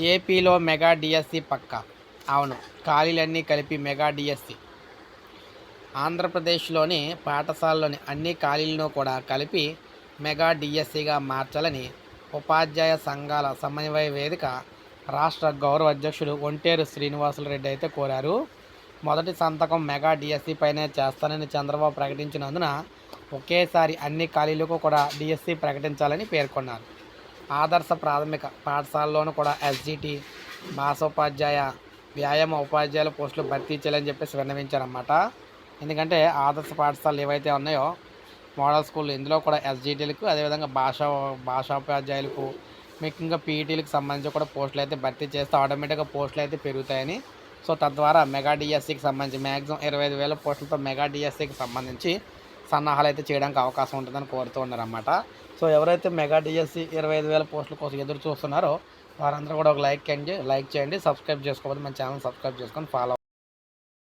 ఏపీలో mega DSC పక్కా. అవును, ఖాళీలన్నీ కలిపి మెగా డిఎస్సి. ఆంధ్రప్రదేశ్లోని పాఠశాలలోని అన్ని ఖాళీలను కూడా కలిపి మెగా డిఎస్సిగా మార్చాలని ఉపాధ్యాయ సంఘాల సమన్వయ వేదిక రాష్ట్ర గౌరవ అధ్యక్షుడు ఒంటేరు శ్రీనివాసులరెడ్డి అయితే కోరారు. మొదటి సంతకం మెగా డిఎస్సి పైనే చేస్తానని చంద్రబాబు ప్రకటించినందున ఒకేసారి అన్ని ఖాళీలకు కూడా డిఎస్సి ప్రకటించాలని పేర్కొన్నారు. ఆదర్శ ప్రాథమిక పాఠశాలలోనూ కూడా ఎస్జిటి, భాషోపాధ్యాయ, వ్యాయామ ఉపాధ్యాయుల పోస్టులు భర్తీ చేయాలని చెప్పేసి విన్నవించారన్నమాట. ఎందుకంటే ఆదర్శ పాఠశాలలు ఏవైతే ఉన్నాయో మోడల్ స్కూల్, ఇందులో కూడా ఎస్జిటీలకు, అదేవిధంగా భాషోపాధ్యాయులకు, ముఖ్యంగా పీఈటీలకు సంబంధించి కూడా పోస్టులు అయితే భర్తీ చేస్తే ఆటోమేటిక్గా పోస్టులు అయితే పెరుగుతాయని, సో తద్వారా మెగా డిఎస్సికి సంబంధించి మ్యాక్సిమం 25,000 పోస్టులతో మెగా డిఎస్సికి సంబంధించి సన్నాహాలు అయితే చేయడానికి అవకాశం ఉంటుందని కోరుతూ ఉన్నారన్నమాట. సో ఎవరైతే మెగా డిఎస్సి 25,000 పోస్టుల కోసం ఎదురు చూస్తున్నారో వారందరూ కూడా ఒక లైక్ చేయండి. సబ్స్క్రైబ్ చేసుకోకపోతే మన ఛానల్ సబ్స్క్రైబ్ చేసుకొని ఫాలో